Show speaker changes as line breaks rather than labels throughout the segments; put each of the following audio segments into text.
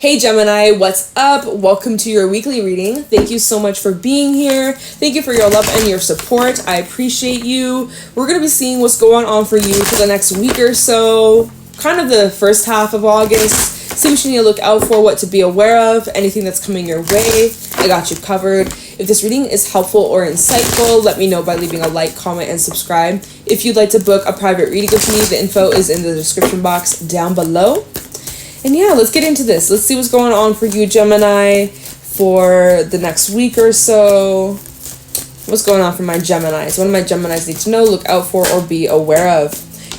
Hey Gemini, what's up? Welcome to your weekly reading. Thank you so much for being here. Thank you for your love and your support. I appreciate you. We're going to be seeing what's going on for you for the next week or so. Kind of the first half of August. See what you need to look out for, what to be aware of, anything that's coming your way. I got you covered. If this reading is helpful or insightful, let me know by leaving a like, comment, and subscribe. If you'd like to book a private reading with me, the info is in the description box down below. And yeah, let's get into this. Let's see what's going on for you, Gemini, for the next week or so. What's going on for my Geminis? What do my Geminis need to know, look out for, or be aware of?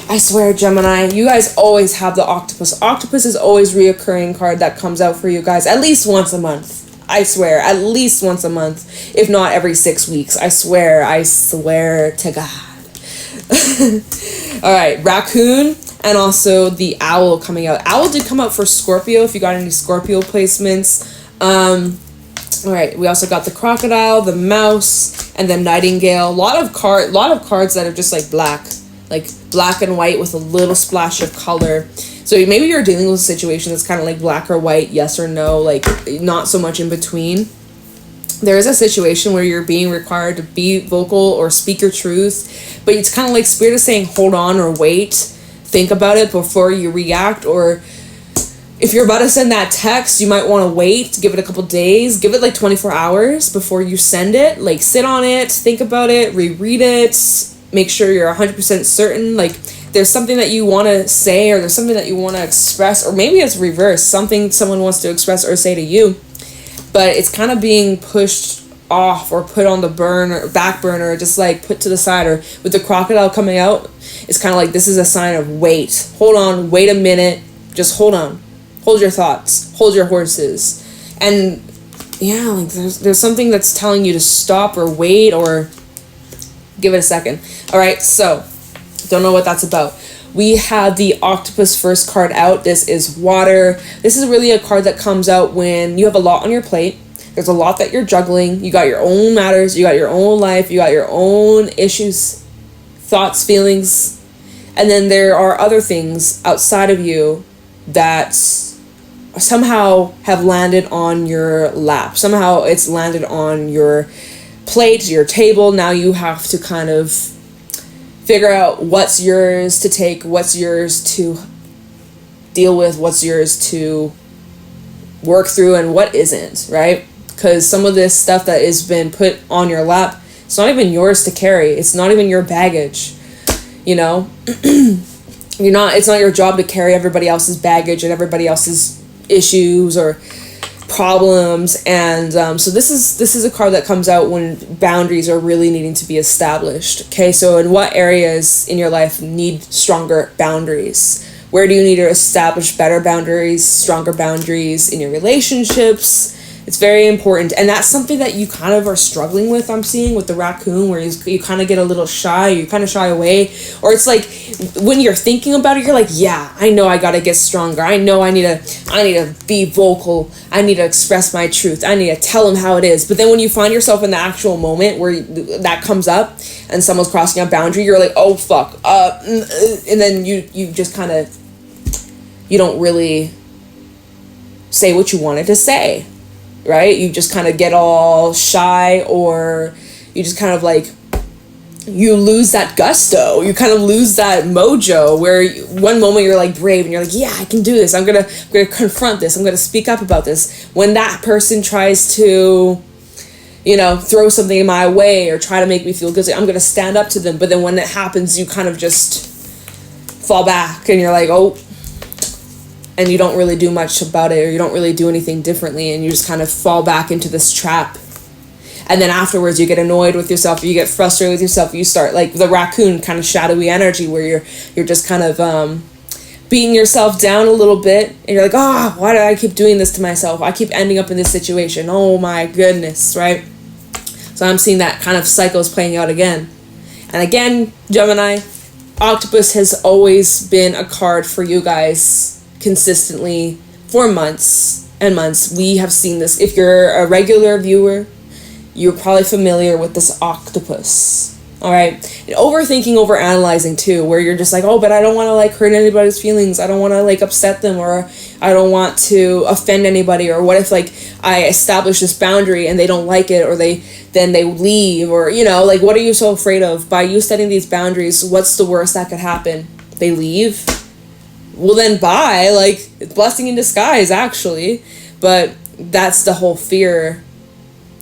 I swear, Gemini, you guys always have the octopus. Octopus is always reoccurring card that comes out for you guys at least once a month. I swear, at least once a month, if not every 6 weeks. I swear to God. All right, raccoon. And also the owl coming out. Owl did come out for Scorpio, if you got any Scorpio placements. All right, we also got the crocodile, the mouse, and the nightingale. A lot of cards that are just like black and white with a little splash of color. So maybe you're dealing with a situation that's kind of like black or white, yes or no, like not so much in between. There is a situation where you're being required to be vocal or speak your truth, but it's kind of like Spirit is saying hold on or wait. Think about it before you react, or if you're about to send that text, you might want to wait, give it a couple days, give it like 24 hours before you send it. Like sit on it, think about it, reread it, make sure you're 100% certain. Like there's something that you want to say, or there's something that you want to express, or maybe it's reverse, something someone wants to express or say to you, but it's kind of being pushed off or put on the back burner, just like put to the side. Or with the crocodile coming out, it's kind of like this is a sign of wait, hold on, wait a minute, just hold on, hold your thoughts, hold your horses. And yeah, like there's something that's telling you to stop or wait or give it a second. All right, so don't know what that's about. We have the octopus first card out. This is water. This is really a card that comes out when you have a lot on your plate. There's a lot that you're juggling. You got your own matters. You got your own life. You got your own issues, thoughts, feelings. And then there are other things outside of you that somehow have landed on your lap. Somehow it's landed on your plate, your table. Now you have to kind of figure out what's yours to take, what's yours to deal with, what's yours to work through, and what isn't, right? Because some of this stuff that has been put on your lap, it's not even yours to carry. It's not even your baggage, you know? It's not your job to carry everybody else's baggage and everybody else's issues or problems. And so this is a card that comes out when boundaries are really needing to be established. Okay, so in what areas in your life need stronger boundaries? Where do you need to establish better boundaries, stronger boundaries in your relationships? It's very important. And that's something that you kind of are struggling with, I'm seeing, with the raccoon, where you kind of get a little shy, you kind of shy away. Or it's like when you're thinking about it, you're like, yeah, I know I got to get stronger. I know I need to be vocal. I need to express my truth. I need to tell them how it is. But then when you find yourself in the actual moment where that comes up and someone's crossing a boundary, you're like, oh, fuck. And then you just kind of, you don't really say what you wanted to say. Right? You just kind of get all shy, or you just kind of like, you lose that gusto. You kind of lose that mojo where one moment you're like brave and you're like, yeah, I can do this. I'm going to confront this. I'm going to speak up about this. When that person tries to, throw something in my way or try to make me feel guilty, I'm going to stand up to them. But then when that happens, you kind of just fall back and you're like, oh, and you don't really do much about it, or you don't really do anything differently, and you just kind of fall back into this trap. And then afterwards you get annoyed with yourself, or you get frustrated with yourself, you start like the raccoon kind of shadowy energy where you're just kind of beating yourself down a little bit, and you're like, why do I keep doing this to myself? I keep ending up in this situation. Oh my goodness, right? So I'm seeing that kind of cycles playing out again. And again, Gemini, octopus has always been a card for you guys consistently for months and months. We have seen this. If you're a regular viewer, you're probably familiar with this octopus. All right. And overthinking, overanalyzing too, where you're just like, oh, but I don't want to like hurt anybody's feelings. I don't want to like upset them, or I don't want to offend anybody. Or what if like I establish this boundary and they don't like it, or then they leave, or, you know, like, what are you so afraid of? By you setting these boundaries, what's the worst that could happen? They leave? Well, then bye. Like, it's blessing in disguise, actually. But that's the whole fear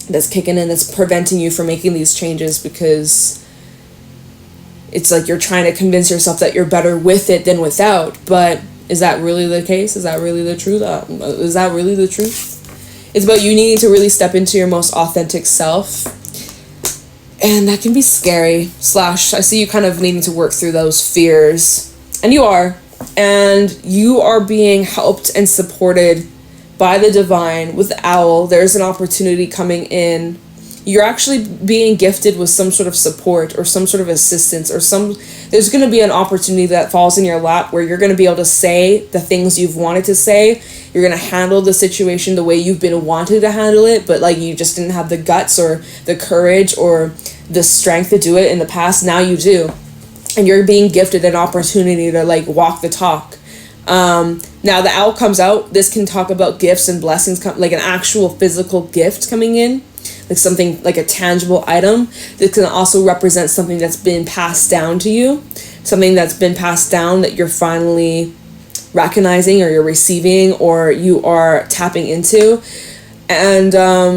that's kicking in, that's preventing you from making these changes, because it's like you're trying to convince yourself that you're better with it than without. But is that really the case? Is that really the truth? Is that really the truth? It's about you needing to really step into your most authentic self. And that can be scary. / I see you kind of needing to work through those fears. And you are. And you are being helped and supported by the divine with the owl. There's an opportunity coming in. You're actually being gifted with some sort of support or some sort of assistance, or there's going to be an opportunity that falls in your lap where you're going to be able to say the things you've wanted to say. You're going to handle the situation the way you've been wanting to handle it, but like you just didn't have the guts or the courage or the strength to do it in the past. Now you do. And you're being gifted an opportunity to like walk the talk. Now the owl comes out. This can talk about gifts and blessings, like an actual physical gift coming in, like something like a tangible item. This can also represent something that's been passed down to you, something that's been passed down that you're finally recognizing, or you're receiving, or you are tapping into. And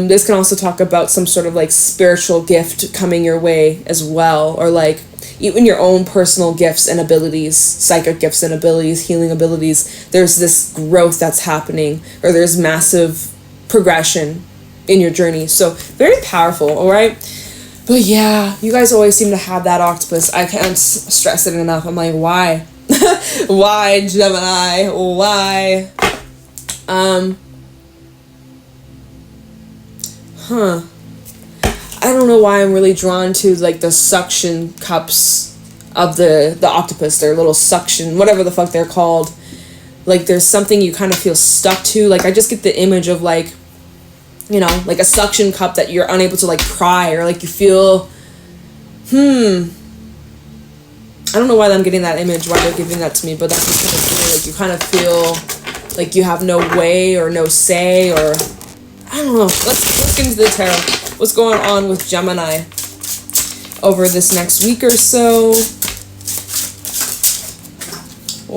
this can also talk about some sort of like spiritual gift coming your way as well, or like even your own personal gifts and abilities, psychic gifts and abilities, healing abilities. There's this growth that's happening, or there's massive progression in your journey. So very powerful, all right? But yeah, you guys always seem to have that octopus. I can't stress it enough. I'm like, why? Why, Gemini? Why? I don't know why I'm really drawn to like the suction cups of the octopus. Their little suction, whatever the fuck they're called. Like there's something you kind of feel stuck to. Like I just get the image of like, you know, like a suction cup that you're unable to like pry, or like you feel, I don't know why I'm getting that image, why they're giving that to me, but that's just kind of feel like you kind of feel like you have no way or no say, or I don't know. Let's get into the tarot. What's going on with Gemini over this next week or so?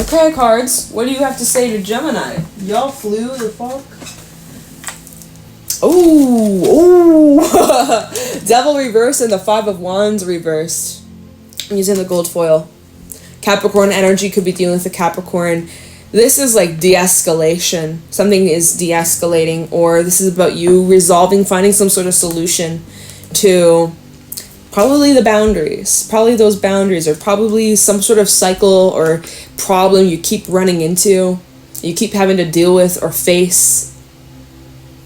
Okay, cards. What do you have to say to Gemini? Y'all flew the fuck? Oh, Devil reversed and the 5 of Wands reversed. I'm using the gold foil. Capricorn energy could be dealing with the Capricorn. This is like de-escalation. Something is de-escalating, or this is about you resolving, finding some sort of solution to probably the boundaries. Probably those boundaries, or probably some sort of cycle or problem you keep running into, you keep having to deal with or face.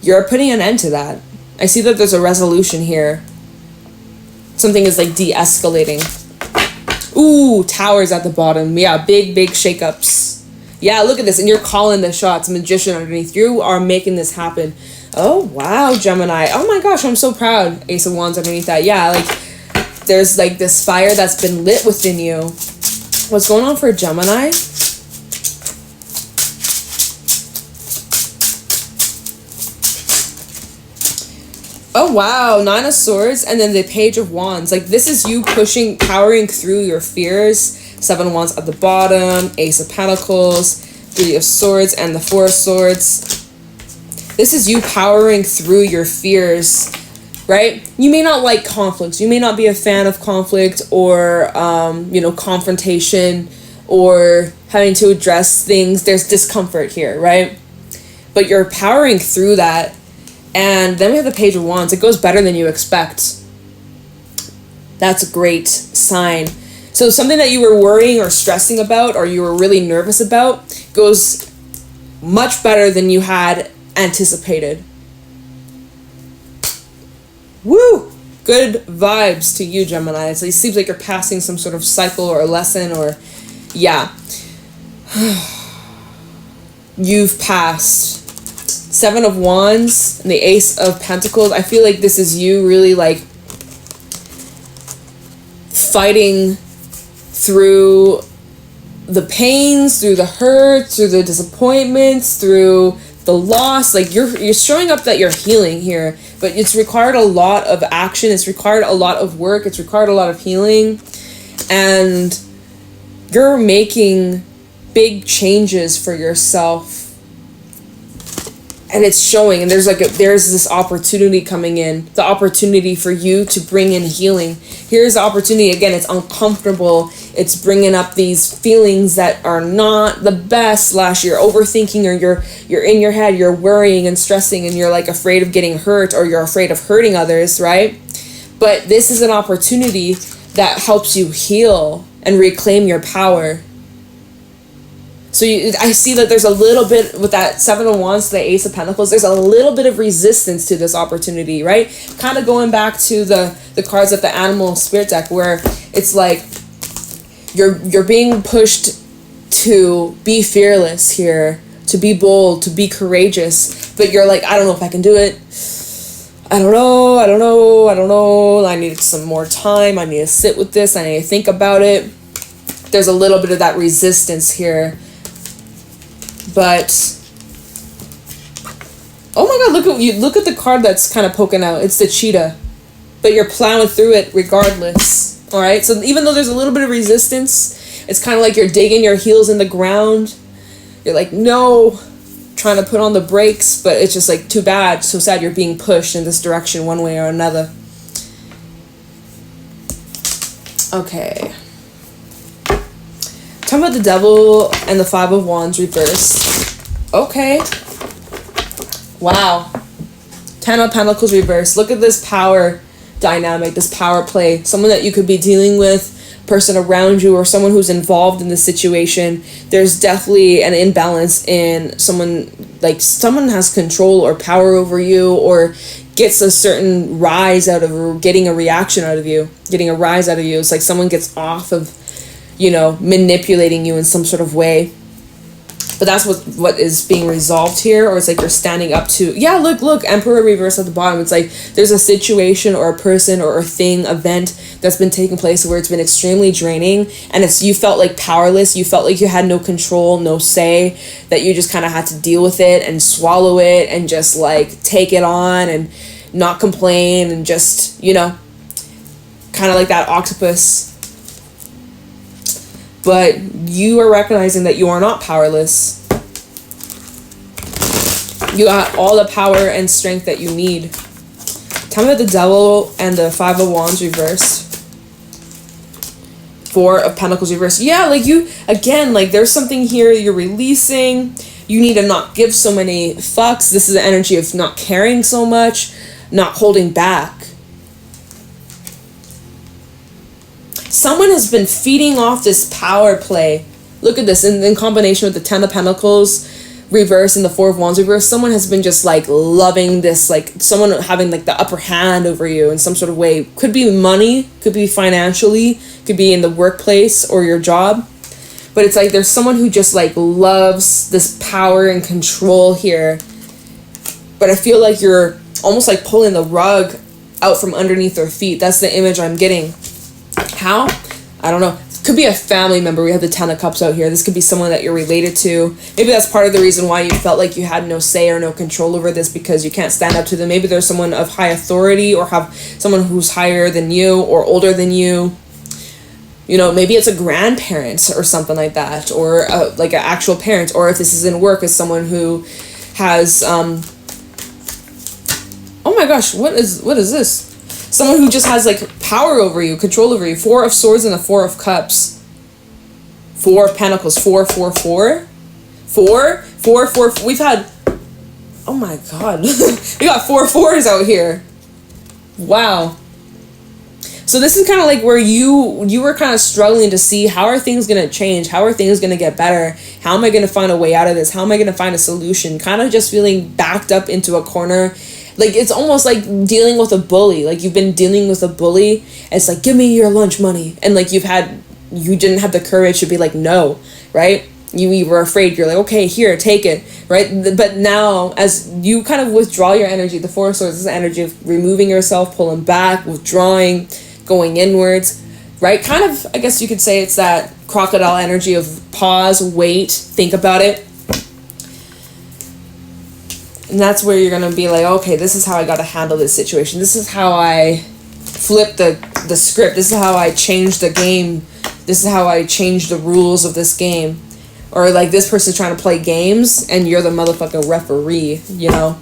You're putting an end to that. I see that there's a resolution here. Something is like de-escalating. Ooh, towers at the bottom. Yeah, big shakeups. Yeah, look at this. And you're calling the shots. Magician underneath. You are making this happen. Oh, wow, Gemini. Oh my gosh, I'm so proud. Ace of Wands underneath that. Yeah, like there's like this fire that's been lit within you. What's going on for Gemini? Oh, wow. 9 of Swords and then the Page of Wands. Like, this is you pushing, powering through your fears. 7 of Wands at the bottom. Ace of Pentacles. 3 of Swords and the 4 of Swords. This is you powering through your fears, right? You may not like conflicts. You may not be a fan of conflict or, confrontation or having to address things. There's discomfort here, right? But you're powering through that. And then we have the Page of Wands. It goes better than you expect. That's a great sign. So something that you were worrying or stressing about, or you were really nervous about, goes much better than you had anticipated. Woo! Good vibes to you, Gemini. So it seems like you're passing some sort of cycle or a lesson, or yeah. You've passed. 7 of Wands and the Ace of Pentacles. I feel like this is you really like fighting through the pains, through the hurts, through the disappointments, through the loss. Like you're showing up that you're healing here, but it's required a lot of action. It's required a lot of work. It's required a lot of healing, and you're making big changes for yourself. And it's showing, and there's this opportunity coming in, the opportunity for you to bring in healing. Here's the opportunity. Again, it's uncomfortable. It's bringing up these feelings that are not the best. / you're overthinking, or you're in your head, you're worrying and stressing, and you're like afraid of getting hurt, or you're afraid of hurting others, right? But this is an opportunity that helps you heal and reclaim your power. So I see that there's a little bit with that 7 of Wands to the Ace of Pentacles. There's a little bit of resistance to this opportunity, right? Kind of going back to the cards at the Animal Spirit deck, where it's like you're being pushed to be fearless here, to be bold, to be courageous, but you're like, I don't know if I can do it. I don't know. I need some more time. I need to sit with this. I need to think about it. There's a little bit of that resistance here. But oh my god, look at the card that's kind of poking out. It's the cheetah. But you're plowing through it regardless. All right? So even though there's a little bit of resistance, it's kind of like you're digging your heels in the ground. You're like, no, trying to put on the brakes, but it's just like, too bad, so sad you're being pushed in this direction one way or another. Okay. Talking about the Devil and the 5 of Wands reversed. Okay. Wow. 10 of Pentacles reversed. Look at this power dynamic, this power play. Someone that you could be dealing with, person around you, or someone who's involved in the situation. There's definitely an imbalance in someone has control or power over you, or gets a certain rise out of, or getting a reaction out of you, getting a rise out of you. It's like someone gets off of, manipulating you in some sort of way. But that's what is being resolved here. Or it's like you're standing up to, look, Emperor reverse at the bottom. It's like there's a situation or a person or a thing, event that's been taking place where it's been extremely draining, and you felt like powerless. You felt like you had no control, no say, that you just kind of had to deal with it and swallow it and just like take it on and not complain and just, kind of like that octopus. But you are recognizing that you are not powerless. You got all the power and strength that you need. Tell me about the Devil and the 5 of Wands reversed. 4 of Pentacles reversed. Yeah, there's something here you're releasing. You need to not give so many fucks. This is the energy of not caring so much, not holding back. Someone has been feeding off this power play. Look at this in combination with the 10 of Pentacles reverse and the 4 of Wands reverse. Someone has been just like loving this, like someone having like the upper hand over you in some sort of way. Could be money, could be financially, could be in the workplace or your job. But it's like there's someone who just like loves this power and control here. But I feel like you're almost like pulling the rug out from underneath their feet. That's the image I'm getting. How? I don't know. Could be a family member. We have the 10 of Cups out here. This could be someone that you're related to. Maybe that's part of the reason why you felt like you had no say or no control over this, because you can't stand up to them. Maybe there's someone of high authority, or have someone who's higher than you or older than you. Maybe it's a grandparent or something like that, or like an actual parent. Or if this is in work, is someone who has oh my gosh, what is this? Someone who just has like power over you, control over you. 4 of Swords and the 4 of Cups. 4 of Pentacles. 4, 4, 4. 4, 4, 4. We've had, oh my god, we got 4 4s out here. Wow. So this is kind of like where you were kind of struggling to see, how are things going to change? How are things going to get better? How am I going to find a way out of this? How am I going to find a solution? Kind of just feeling backed up into a corner. Like, it's almost like dealing with a bully. Like, you've been dealing with a bully. And it's like, give me your lunch money. And, like, you didn't have the courage to be like, no, right? You were afraid. You're like, okay, here, take it, right? But now, as you kind of withdraw your energy, the 4 of Swords is the energy of removing yourself, pulling back, withdrawing, going inwards, right? Kind of, I guess you could say it's that crocodile energy of pause, wait, think about it. And that's where you're going to be like, okay, this is how I got to handle this situation. This is how I flip the script. This is how I change the game. This is how I change the rules of this game. Or like this person's trying to play games and you're the motherfucking referee, you know?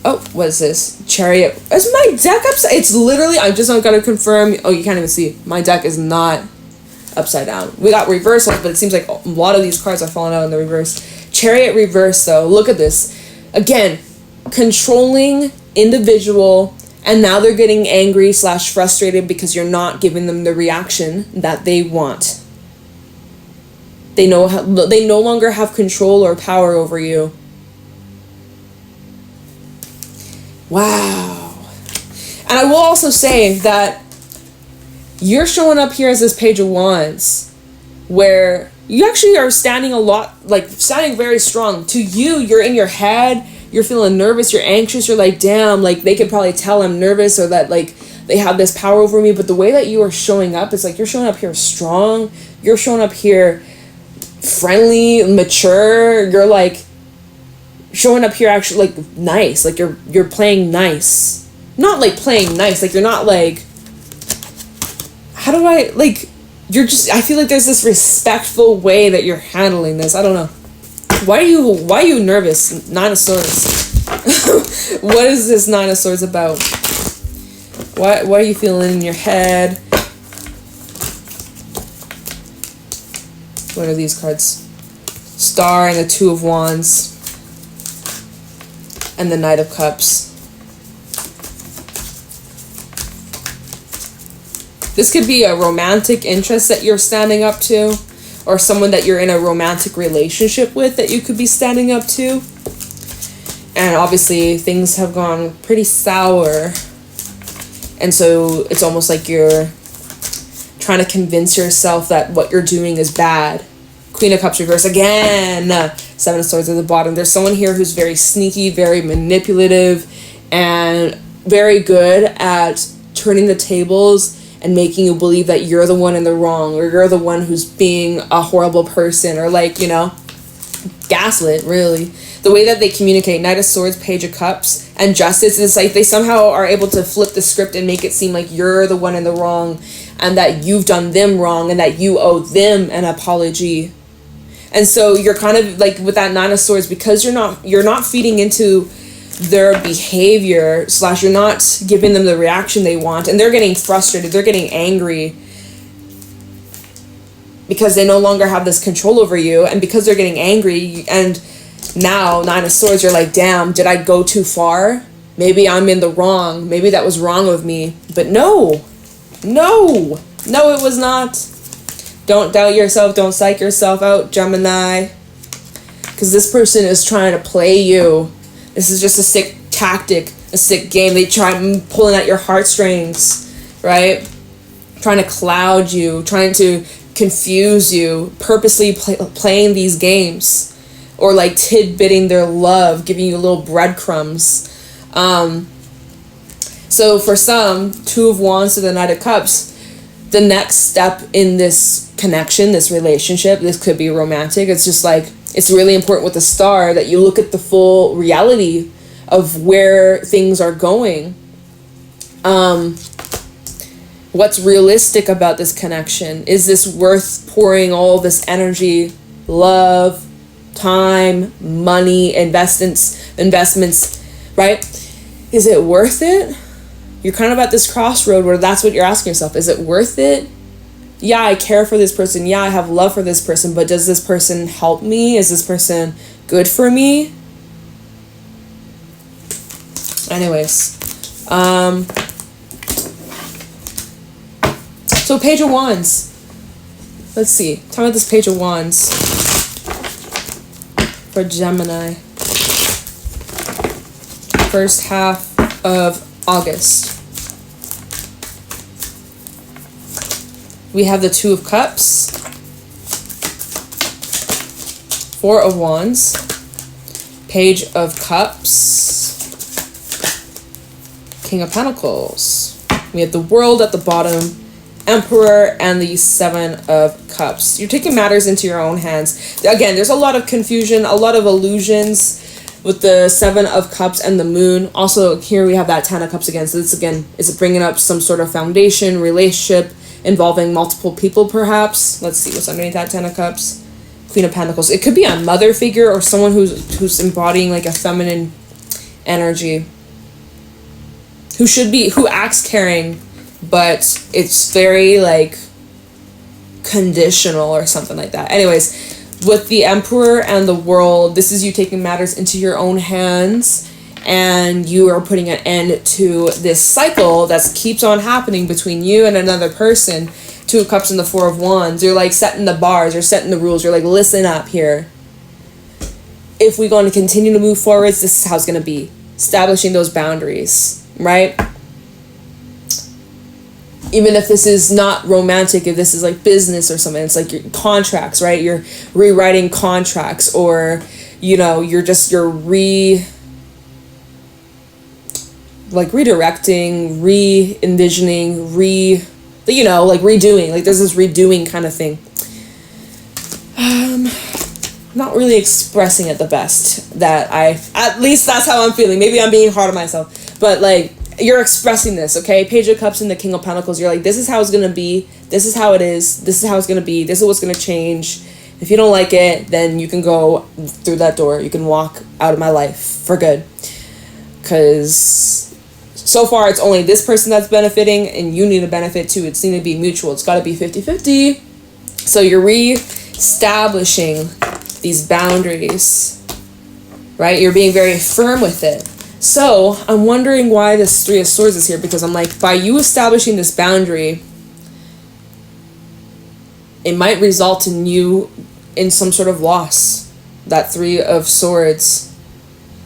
Oh, what is this? Chariot. Is my deck upside? It's literally, I just got to confirm. Oh, you can't even see. My deck is not upside down. We got reversals, but it seems like a lot of these cards are falling out in the reverse. Chariot reverse, though. Look at this. Again, controlling individual, and now they're getting angry / frustrated because you're not giving them the reaction that they want. They no longer have control or power over you. Wow. And I will also say that you're showing up here as this Page of Wands, where you actually are standing standing very strong. To you, you're in your head, you're feeling nervous, you're anxious, you're like, damn, like they could probably tell I'm nervous or that like they have this power over me. But the way that you are showing up, it's like you're showing up here strong, you're showing up here friendly, mature, you're like showing up here actually like nice, like you're playing nice. Not like playing nice, like you're not like, how do I, like, you're just, I feel like there's this respectful way that you're handling this. I don't know. Why are you nervous? Nine of Swords. What is this Nine of Swords about? Why are you feeling in your head? What are these cards? Star and the Two of Wands. And the Knight of Cups. This could be a romantic interest that you're standing up to, or someone that you're in a romantic relationship with that you could be standing up to. And obviously things have gone pretty sour. And so it's almost like you're trying to convince yourself that what you're doing is bad. Queen of Cups reverse again. Seven of Swords at the bottom. There's someone here who's very sneaky, very manipulative, and very good at turning the tables and making you believe that you're the one in the wrong, or you're the one who's being a horrible person, or like, you know, gaslit, really. The way that they communicate, Knight of Swords, Page of Cups, and Justice, is like they somehow are able to flip the script and make it seem like you're the one in the wrong, and that you've done them wrong, and that you owe them an apology. And so you're kind of like with that Nine of Swords, because you're not feeding into their behavior / you're not giving them the reaction they want, and they're getting frustrated, they're getting angry because they no longer have this control over you. And because they're getting angry, and now Nine of Swords, you're like, damn, did I go too far? Maybe I'm in the wrong, maybe that was wrong of me. But no, it was not. Don't doubt yourself, don't psych yourself out, Gemini, because this person is trying to play you. This is just a sick tactic, a sick game. They try pulling at your heartstrings, right? Trying to cloud you, trying to confuse you, purposely playing these games, or like tidbitting their love, giving you little breadcrumbs. So for some, Two of Wands to the Knight of Cups, the next step in this connection, this relationship, this could be romantic. It's just like, it's really important with the Star that you look at the full reality of where things are going. What's realistic about this connection? Is this worth pouring all this energy, love, time, money, investments, right? Is it worth it? You're kind of at this crossroad where that's what you're asking yourself. Is it worth it? Yeah, I care for this person. Yeah, I have love for this person, but does this person help me? Is this person good for me? Anyways, so Page of Wands. Let's see. Tell me this Page of Wands for Gemini. First half of August. We have the Two of Cups, Four of Wands, Page of Cups, King of Pentacles. We have the World at the bottom, Emperor and the Seven of Cups. You're taking matters into your own hands. Again, there's a lot of confusion, a lot of illusions with the Seven of Cups and the Moon. Also, here we have that Ten of Cups again. So this, again, is bringing up some sort of foundation, relationship involving multiple people, perhaps. Let's see what's underneath that Ten of Cups. Queen of Pentacles. It could be a mother figure or someone who's embodying like a feminine energy. Who acts caring, but it's very like conditional or something like that. Anyways, with the Emperor and the World, this is you taking matters into your own hands, and you are putting an end to this cycle that keeps on happening between you and another person. Two of Cups and the Four of Wands. You're like setting the bars, you're setting the rules, you're like, listen up here. If we're going to continue to move forwards, this is how it's going to be. Establishing those boundaries, right? Even if this is not romantic, if this is like business or something, it's like your contracts, right? You're rewriting contracts, or, you know, you're redirecting, re-envisioning, like redoing, like there's this redoing kind of thing. Not really expressing it the best that at least that's how I'm feeling. Maybe I'm being hard on myself, but like, you're expressing this, okay? Page of Cups and the King of Pentacles. You're like, this is how it's going to be. This is how it is. This is how it's going to be. This is what's going to change. If you don't like it, then you can go through that door. You can walk out of my life for good. Because so far, it's only this person that's benefiting, and you need to benefit too. It's need to be mutual. It's got to be 50-50. So you're re-establishing these boundaries, right? You're being very firm with it. So I'm wondering why this Three of Swords is here, because I'm like, by you establishing this boundary, it might result in you in some sort of loss. That Three of Swords.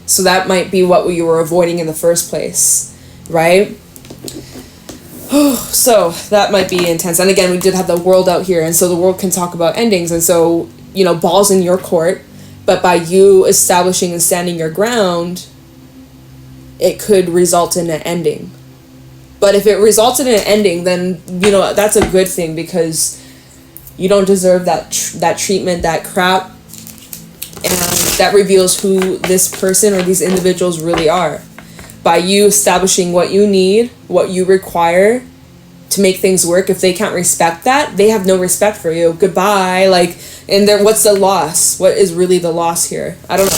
So that might be what you were avoiding in the first place. Right? So that might be intense. And again, we did have the World out here, and so the World can talk about endings, and so, you know, ball's in your court. But by you establishing and standing your ground, it could result in an ending. But if it results in an ending, then, you know, that's a good thing, because you don't deserve that treatment, that crap, and that reveals who this person or these individuals really are. By you establishing what you need, what you require to make things work. If they can't respect that, they have no respect for you. Goodbye. Like, and then what's the loss? What is really the loss here? I don't know.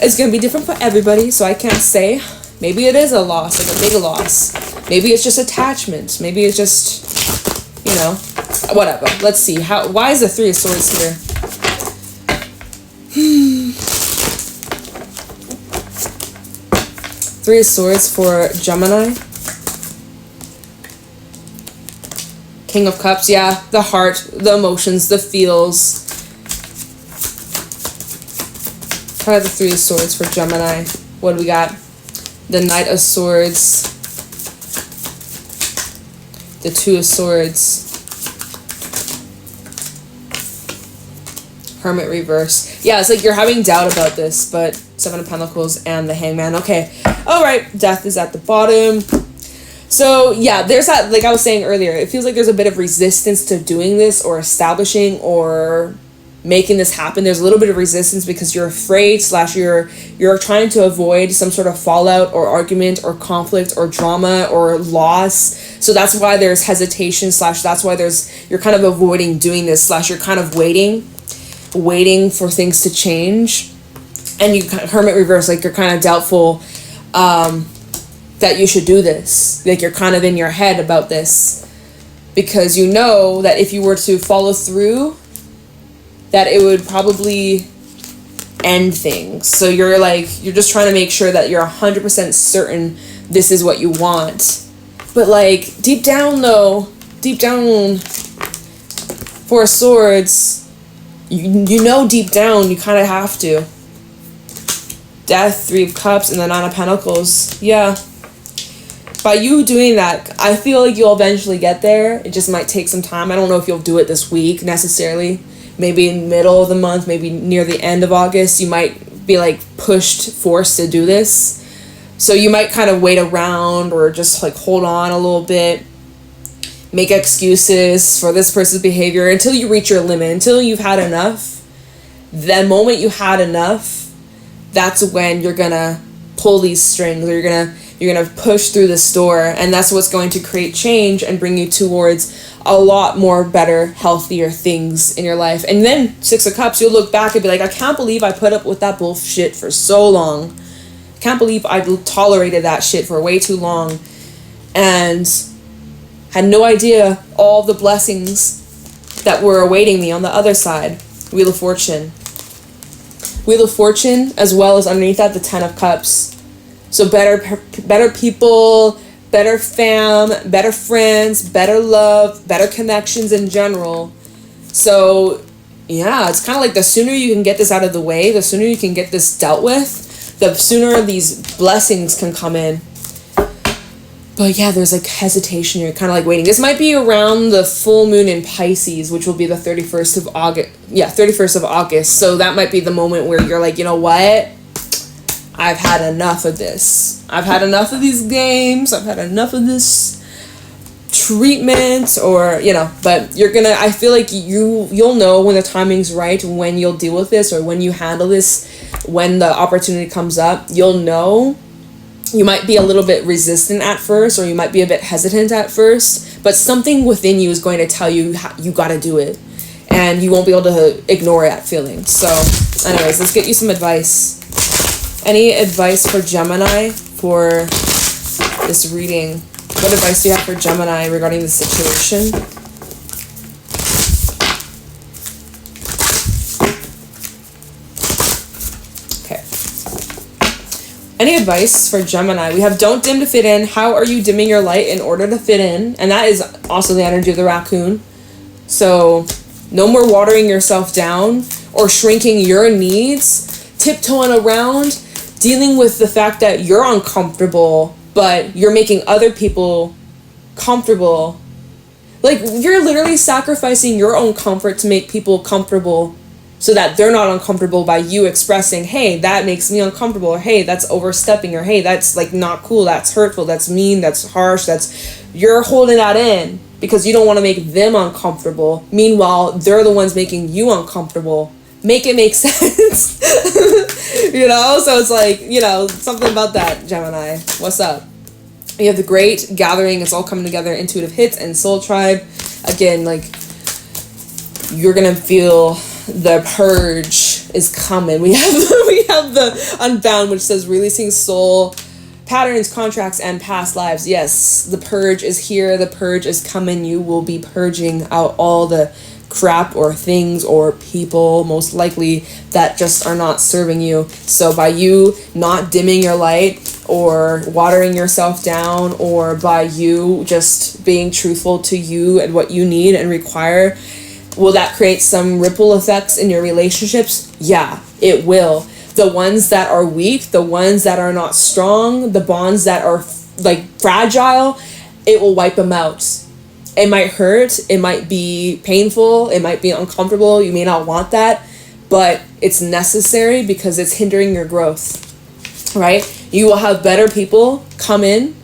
It's going to be different for everybody, so I can't say. Maybe it is a loss, like a big loss. Maybe it's just attachment. Maybe it's just, you know, whatever. Let's see. Why is the Three of Swords here? Three of Swords for Gemini. King of Cups, yeah. The heart, the emotions, the feels. Try the Three of Swords for Gemini. What do we got? The Knight of Swords. The Two of Swords. Hermit reverse. Yeah, it's like you're having doubt about this, but Seven of Pentacles and the Hangman. Okay. All right. Death is at the bottom. So, yeah, there's that, like I was saying earlier, it feels like there's a bit of resistance to doing this or establishing or making this happen. There's a little bit of resistance because you're afraid / you're trying to avoid some sort of fallout or argument or conflict or drama or loss. So that's why there's hesitation / that's why you're kind of avoiding doing this / you're kind of waiting for things to change. And you Hermit reverse, like you're kind of doubtful that you should do this. Like you're kind of in your head about this because you know that if you were to follow through, that it would probably end things. So you're just trying to make sure that you're 100% certain this is what you want. But like deep down, Four of Swords, you know deep down you kind of have to. Death, Three of Cups, and the Nine of Pentacles. Yeah. By you doing that, I feel like you'll eventually get there. It just might take some time. I don't know if you'll do it this week necessarily. Maybe in the middle of the month, maybe near the end of August, you might be like forced to do this. So you might kind of wait around or just like hold on a little bit. make excuses for this person's behavior until you reach your limit, until you've had enough. The moment you had enough, that's when you're gonna pull these strings, or you're gonna push through this door, and that's what's going to create change and bring you towards a lot more better, healthier things in your life. And then 6 of Cups, you'll look back and be like, I can't believe I put up with that bullshit for so long. I can't believe I tolerated that shit for way too long and had no idea all the blessings that were awaiting me on the other side. Wheel of Fortune. Wheel of Fortune, as well as underneath that, the 10 of Cups. So better people, better fam, better friends, better love, better connections in general. So yeah, it's kind of like the sooner you can get this out of the way, the sooner you can get this dealt with, the sooner these blessings can come in. But yeah, there's like hesitation. You're kind of like waiting. This might be around the full moon in Pisces, which will be the 31st of August. Yeah, 31st of August. So that might be the moment where you're like, you know what? I've had enough of this. I've had enough of these games. I've had enough of this treatment, or, you know, but I feel like you'll know when the timing's right, when you'll deal with this, or when you handle this, when the opportunity comes up, you'll know. You might be a little bit resistant at first, or you might be a bit hesitant at first, but something within you is going to tell you you got to do it, and you won't be able to ignore that feeling. So anyways, let's get you some advice. Any advice for Gemini for this reading? What advice do you have for Gemini regarding the situation? Okay. Any advice for Gemini? We have don't dim to fit in. How are you dimming your light in order to fit in? And that is also the energy of the raccoon. So no more watering yourself down or shrinking your needs, tiptoeing around, dealing with the fact that you're uncomfortable, but you're making other people comfortable. Like, you're literally sacrificing your own comfort to make people comfortable so that they're not uncomfortable by you expressing, hey, that makes me uncomfortable, or hey, that's overstepping, or hey, that's like not cool, that's hurtful, that's mean, that's harsh, you're holding that in because you don't want to make them uncomfortable. Meanwhile, they're the ones making you uncomfortable. Make it make sense. You know, so it's like, you know, something about that, Gemini. What's up? You have the Great Gathering. It's all coming together. Intuitive Hits and Soul Tribe. Again, like, you're gonna feel the purge is coming. We have the Unbound, which says releasing soul patterns, contracts, and past lives. Yes, the purge is here. The purge is coming. You will be purging out all the crap or things or people, most likely, that just are not serving you. So by you not dimming your light or watering yourself down, or by you just being truthful to you and what you need and require, will that create some ripple effects in your relationships? Yeah, it will. The ones that are weak, the ones that are not strong, the bonds that are like fragile, it will wipe them out. It might hurt, it might be painful, it might be uncomfortable, you may not want that, but it's necessary because it's hindering your growth, right? You will have better people come in,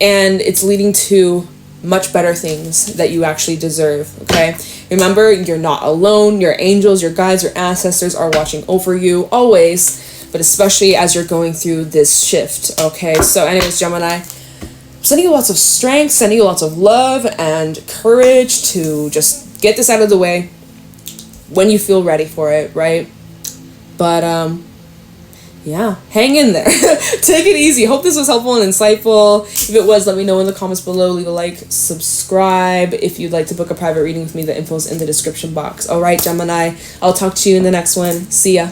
and it's leading to much better things that you actually deserve, okay? Remember, you're not alone. Your angels, your guides, your ancestors are watching over you always, but especially as you're going through this shift, okay? So anyways, Gemini, sending you lots of strength, sending you lots of love and courage to just get this out of the way when you feel ready for it, right? But yeah, hang in there. Take it easy. Hope this was helpful and insightful. If it was, let me know in the comments below. Leave a like, subscribe. If you'd like to book a private reading with me, the info is in the description box. All right, Gemini, I'll talk to you in the next one. See ya.